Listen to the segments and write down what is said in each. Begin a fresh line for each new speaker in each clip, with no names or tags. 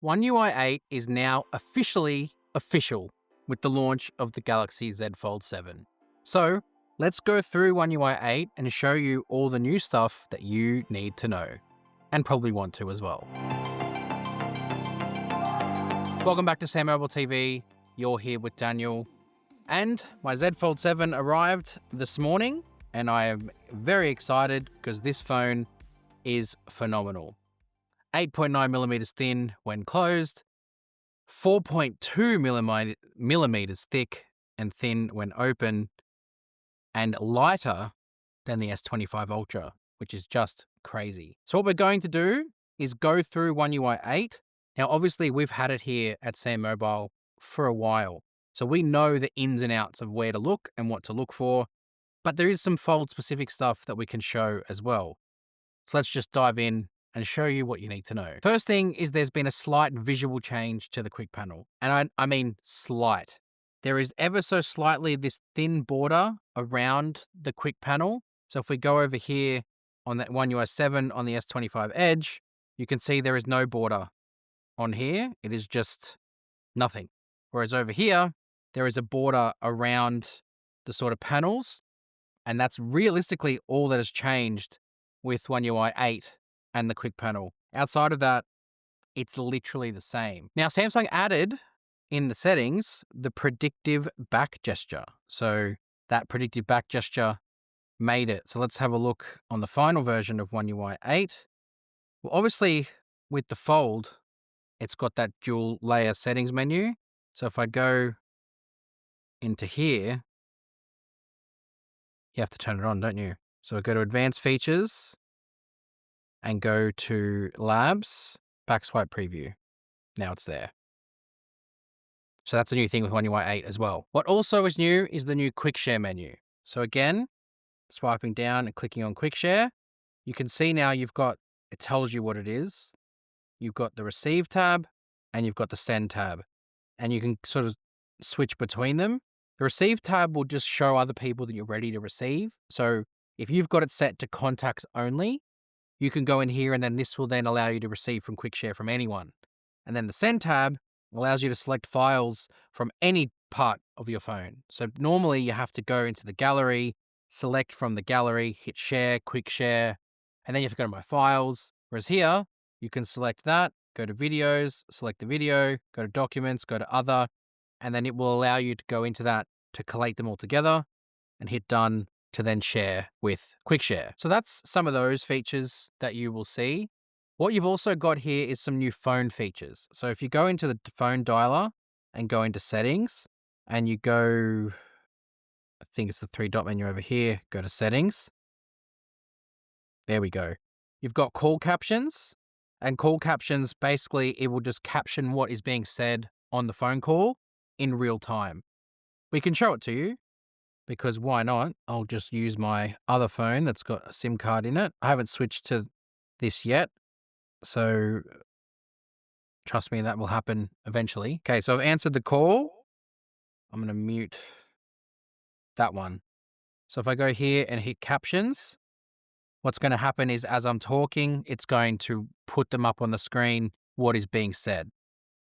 One UI 8 is now officially official with the launch of the Galaxy Z Fold 7. So let's go through One UI 8 and show you all the new stuff that you need to know, and probably want to as well. Welcome back to SamMobile TV. You're here with Daniel, and my Z Fold 7 arrived this morning, and I am very excited because this phone is phenomenal. 8.9 millimeters thin when closed, 4.2 millimeters thick and thin when open, and lighter than the S25 Ultra, which is just crazy. So what we're going to do is go through One UI 8. Now, obviously, we've had it here at SamMobile for a while, so we know the ins and outs of where to look and what to look for, but there is some Fold-specific stuff that we can show as well. So let's just dive in and show you what you need to know. First thing is there's been a slight visual change to the quick panel. And I mean slight. There is ever so slightly this thin border around the quick panel. So if we go over here on that One UI 7 on the S25 Edge, you can see there is no border on here. It is just nothing. Whereas over here, there is a border around the sort of panels. And that's realistically all that has changed with One UI 8 and the quick panel. Outside of that, it's literally the same. Now, Samsung added in the settings the predictive back gesture. So that predictive back gesture made it. So let's have a look on the final version of One UI 8. Well, obviously, with the Fold, it's got that dual layer settings menu. So if I go into here, you have to turn it on, don't you? So I go to advanced features and go to labs, backswipe preview. Now it's there. So that's a new thing with One UI 8 as well. What also is new is the new quick share menu. So again, swiping down and clicking on quick share, you can see now it tells you what it is. You've got the receive tab and you've got the send tab, and you can sort of switch between them. The receive tab will just show other people that you're ready to receive. So if you've got it set to contacts only, you can go in here and then this will then allow you to receive from quick share from anyone. And then the send tab allows you to select files from any part of your phone. So normally you have to go into the gallery, select from the gallery, hit share, quick share, and then you have to go to my files. Whereas here, you can select that, go to videos, select the video, go to documents, go to other, and then it will allow you to go into that to collate them all together and hit done to then share with quick share. So that's some of those features that you will see. What you've also got here is some new phone features. So if you go into the phone dialer and go into settings and you go, I think it's the 3-dot menu over here, go to settings. There we go. You've got call captions, and call captions, basically it will just caption what is being said on the phone call in real time. We can show it to you, because why not? I'll just use my other phone that's got a SIM card in it. I haven't switched to this yet, so trust me, that will happen eventually. Okay, so I've answered the call. I'm going to mute that one. So if I go here and hit captions, what's going to happen is as I'm talking, it's going to put them up on the screen, what is being said,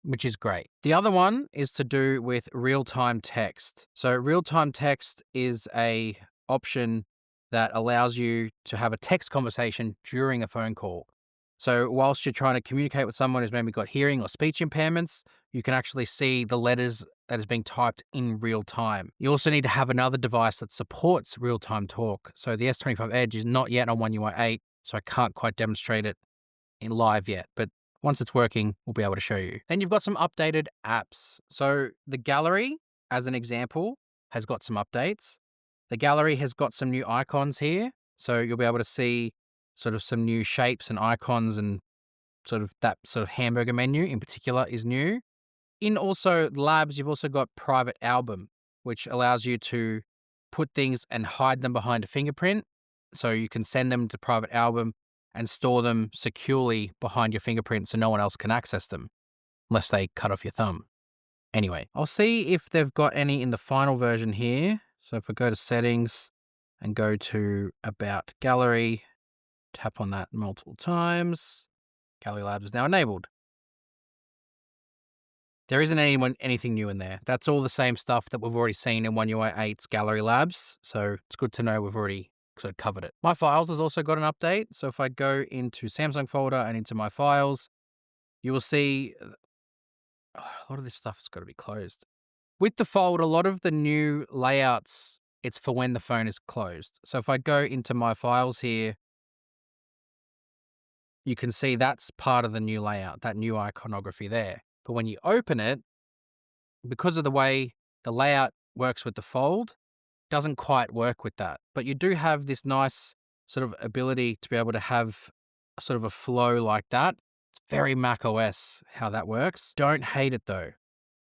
which is great. The other one is to do with real-time text. So real-time text is a option that allows you to have a text conversation during a phone call. So whilst you're trying to communicate with someone who's maybe got hearing or speech impairments, you can actually see the letters that is being typed in real time. You also need to have another device that supports real-time talk. So the S25 Edge is not yet on One UI 8, so I can't quite demonstrate it in live yet, but once it's working, we'll be able to show you. Then you've got some updated apps. So the gallery, as an example, has got some updates. The gallery has got some new icons here. So you'll be able to see sort of some new shapes and icons, and sort of that sort of hamburger menu in particular is new. In also labs, you've also got private album, which allows you to put things and hide them behind a fingerprint. So you can send them to private album and store them securely behind your fingerprint so no one else can access them, unless they cut off your thumb. Anyway, I'll see if they've got any in the final version here. So if I go to settings and go to about gallery, tap on that multiple times, Gallery Labs is now enabled. There isn't anything new in there. That's all the same stuff that we've already seen in One UI 8's Gallery Labs. So it's good to know we've already sort of covered it. My Files has also got an update. So if I go into Samsung folder and into My Files, you will see a lot of this stuff's got to be closed. With the Fold, a lot of the new layouts, it's for when the phone is closed. So if I go into My Files here, you can see that's part of the new layout, that new iconography there. But when you open it, because of the way the layout works with the Fold, doesn't quite work with that. But you do have this nice sort of ability to be able to have sort of a flow like that. It's very Mac OS how that works. Don't hate it though.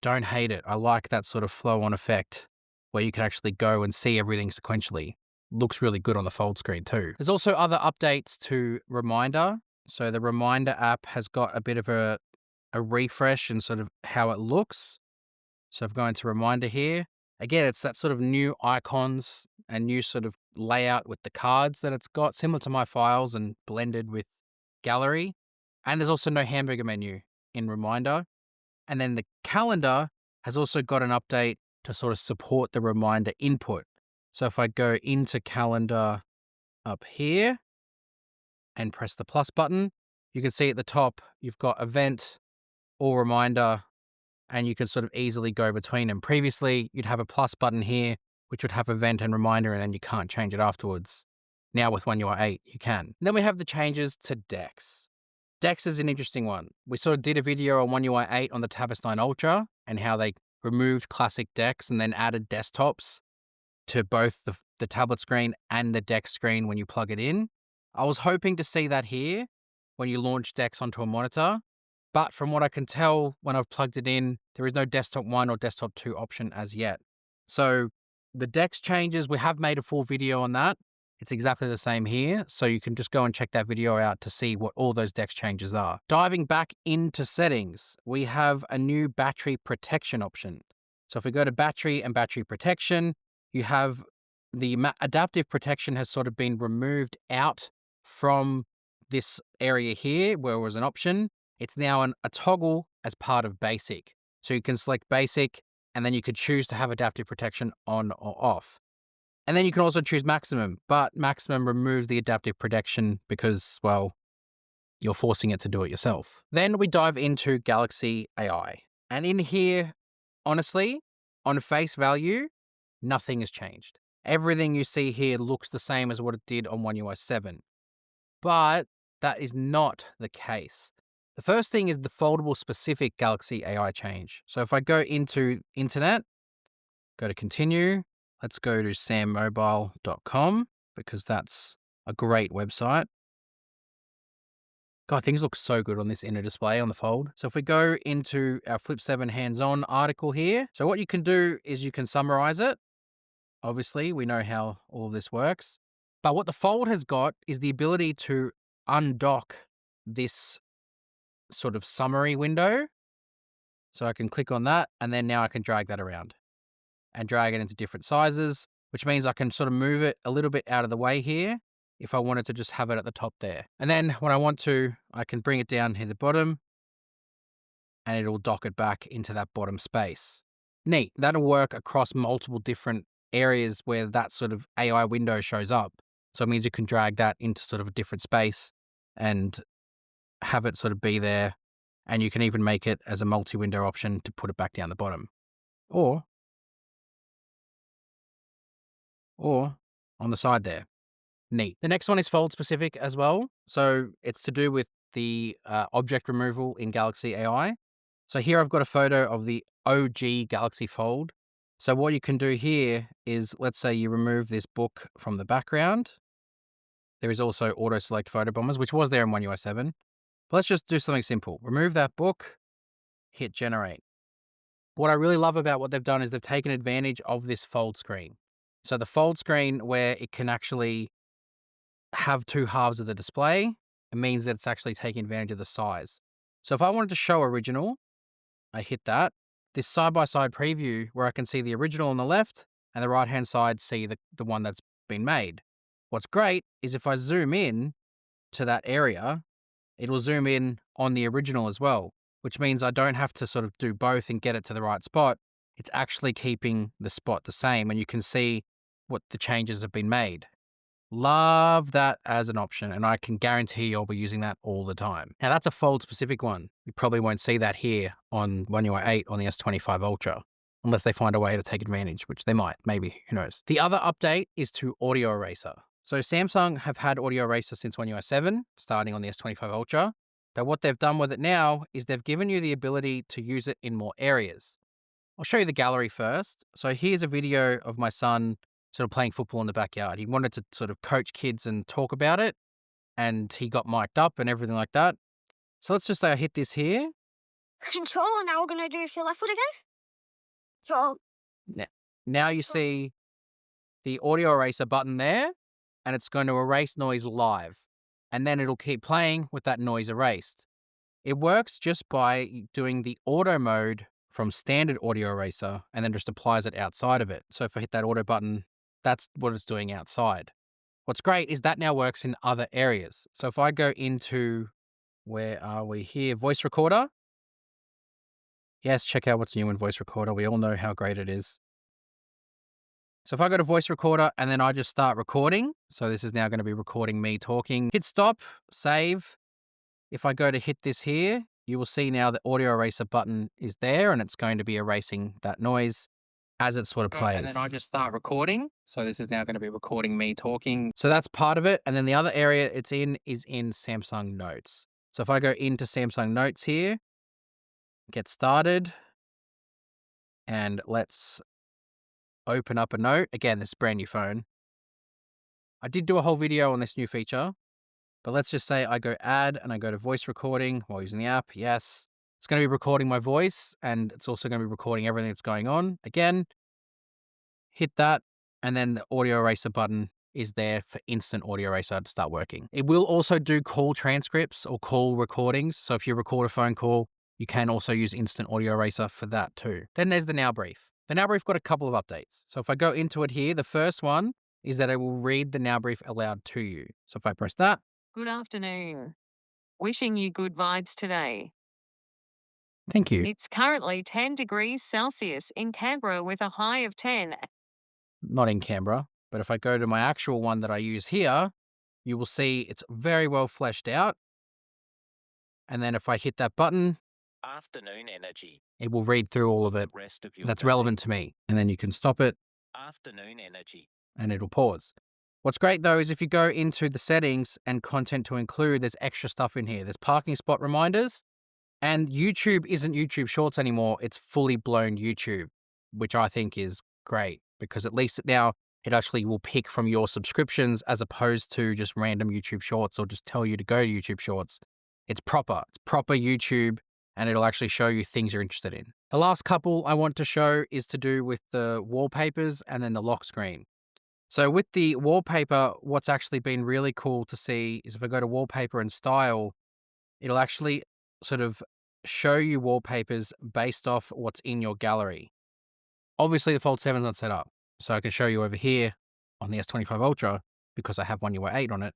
Don't hate it. I like that sort of flow on effect where you can actually go and see everything sequentially. Looks really good on the Fold screen too. There's also other updates to Reminder. So the Reminder app has got a bit of a refresh in sort of how it looks. So I've gone to Reminder here. Again, it's that sort of new icons and new sort of layout with the cards that it's got, similar to My Files and blended with Gallery. And there's also no hamburger menu in Reminder. And then the calendar has also got an update to sort of support the reminder input. So if I go into calendar up here and press the plus button, you can see at the top, you've got event or reminder, and you can sort of easily go between them. Previously, you'd have a plus button here, which would have event and reminder, and then you can't change it afterwards. Now with One UI 8, you can. Then we have the changes to Dex. Dex is an interesting one. We sort of did a video on One UI 8 on the Tab S9 Ultra and how they removed classic Dex and then added desktops to both the tablet screen and the Dex screen when you plug it in. I was hoping to see that here when you launch Dex onto a monitor, but from what I can tell when I've plugged it in, there is no desktop 1 or desktop 2 option as yet. So the Dex changes, we have made a full video on that. It's exactly the same here, so you can just go and check that video out to see what all those Dex changes are. Diving back into settings, we have a new battery protection option. So if we go to battery and battery protection, you have the adaptive protection has sort of been removed out from this area here where it was an option. It's now a toggle as part of basic. So you can select basic and then you could choose to have adaptive protection on or off. And then you can also choose maximum, but maximum removes the adaptive protection because, well, you're forcing it to do it yourself. Then we dive into Galaxy AI. And in here, honestly, on face value, nothing has changed. Everything you see here looks the same as what it did on One UI 7. But that is not the case. The first thing is the foldable specific Galaxy AI change. So if I go into internet, go to continue, let's go to SamMobile.com because that's a great website. God, things look so good on this inner display on the Fold. So if we go into our Flip 7 hands-on article here, so what you can do is you can summarize it. Obviously, we know how all of this works. But what the Fold has got is the ability to undock this sort of summary window. So I can click on that, and then now I can drag that around and drag it into different sizes, which means I can sort of move it a little bit out of the way here if I wanted to just have it at the top there. And then when I want to, I can bring it down here at the bottom and it'll dock it back into that bottom space. Neat. That'll work across multiple different areas where that sort of AI window shows up. So it means you can drag that into sort of a different space and have it sort of be there. And you can even make it as a multi-window option to put it back down the bottom. Or on the side there. Neat. The next one is fold specific as well. So it's to do with the object removal in Galaxy AI. So here I've got a photo of the OG Galaxy Fold. So what you can do here is, let's say you remove this book from the background. There is also auto select photo bombers, which was there in One UI 7. But let's just do something simple. Remove that book, hit generate. What I really love about what they've done is they've taken advantage of this fold screen. So the fold screen where it can actually have two halves of the display, it means that it's actually taking advantage of the size. So if I wanted to show original, I hit that. This side-by-side preview where I can see the original on the left and the right-hand side see the one that's been made. What's great is if I zoom in to that area, it will zoom in on the original as well, which means I don't have to sort of do both and get it to the right spot. It's actually keeping the spot the same, and you can see what the changes have been made. Love that as an option, and I can guarantee you'll be using that all the time. Now, that's a fold-specific one. You probably won't see that here on One UI 8 on the S25 Ultra, unless they find a way to take advantage, which they might, maybe, who knows. The other update is to Audio Eraser. So Samsung have had Audio Eraser since One UI 7, starting on the S25 Ultra, but what they've done with it now is they've given you the ability to use it in more areas. I'll show you the gallery first. So here's a video of my son sort of playing football in the backyard. He wanted to sort of coach kids and talk about it, and he got mic'd up and everything like that. So let's just say I hit this here.
Control, and now we're going to do your left foot again. Control.
Now you see the audio eraser button there, and it's going to erase noise live. And then it'll keep playing with that noise erased. It works just by doing the auto mode from standard audio eraser and then just applies it outside of it. So if I hit that auto button, that's what it's doing outside. What's great is that now works in other areas. So if I go into, where are we here? Voice recorder. Yes, check out what's new in voice recorder. We all know how great it is. So if I go to voice recorder and then I just start recording, so this is now going to be recording me talking. Hit stop, save. If I go to hit this here, you will see now the audio eraser button is there and it's going to be erasing that noise as it sort of plays. And then I just start recording. So this is now going to be recording me talking. So that's part of it. And then the other area it's in is in Samsung Notes. So if I go into Samsung Notes here, get started, and let's open up a note. Again, this is a brand new phone. I did do a whole video on this new feature, but let's just say I go add and I go to voice recording while using the app. Yes. It's going to be recording my voice and it's also going to be recording everything that's going on. Again, hit that, and then the audio eraser button is there for instant audio eraser to start working. It will also do call transcripts or call recordings. So if you record a phone call, you can also use instant audio eraser for that too. Then there's the Now Brief. The Now Brief got a couple of updates. So if I go into it here, the first one is that it will read the Now Brief aloud to you. So if I press that.
Good afternoon. Wishing you good vibes today.
Thank you.
It's currently 10 degrees Celsius in Canberra with a high of 10.
Not in Canberra, but if I go to my actual one that I use here, you will see it's very well fleshed out. And then if I hit that button,
Afternoon energy.
it will read through all of it
Rest of your
that's
day.
relevant to me. And then you can stop it
Afternoon energy.
and it'll pause. What's great though is if you go into the settings and content to include, there's extra stuff in here. There's parking spot reminders, and YouTube isn't YouTube Shorts anymore. It's fully blown YouTube, which I think is great because at least now it actually will pick from your subscriptions as opposed to just random YouTube Shorts or just tell you to go to YouTube Shorts. It's proper YouTube, and it'll actually show you things you're interested in. The last couple I want to show is to do with the wallpapers and then the lock screen. So with the wallpaper, what's actually been really cool to see is if I go to wallpaper and style, it'll actually sort of show you wallpapers based off what's in your gallery. Obviously the Fold 7 is not set up, so I can show you over here on the S25 Ultra because I have One UI 8 on it.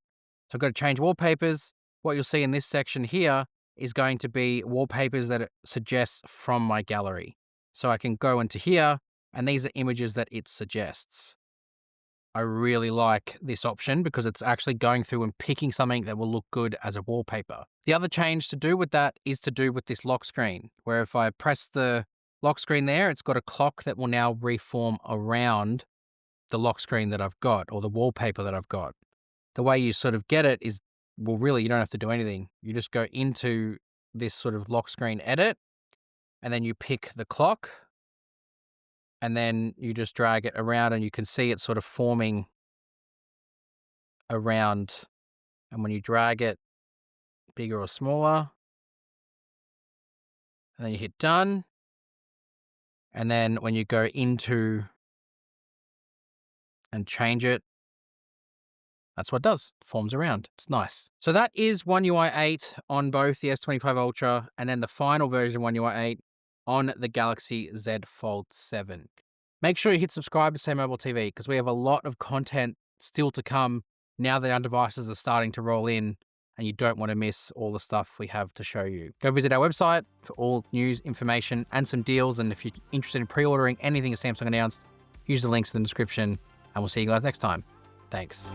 So I've got to change wallpapers. What you'll see in this section here is going to be wallpapers that it suggests from my gallery. So I can go into here, and these are images that it suggests. I really like this option because it's actually going through and picking something that will look good as a wallpaper. The other change to do with that is to do with this lock screen, where if I press the lock screen there, it's got a clock that will now reform around the lock screen that I've got or the wallpaper that I've got. The way you sort of get it is, well, really, you don't have to do anything. You just go into this sort of lock screen edit, and then you pick the clock, and then you just drag it around and you can see it sort of forming around. And when you drag it bigger or smaller, and then you hit done. And then when you go into and change it, that's what it does. It forms around. It's nice. So that is One UI 8 on both the S25 Ultra and then the final version of One UI 8 on the Galaxy Z Fold 7. Make sure you hit subscribe to SamMobile TV because we have a lot of content still to come now that our devices are starting to roll in, and you don't want to miss all the stuff we have to show you. Go visit our website for all news, information, and some deals. And if you're interested in pre-ordering anything that Samsung announced, use the links in the description, and we'll see you guys next time. Thanks.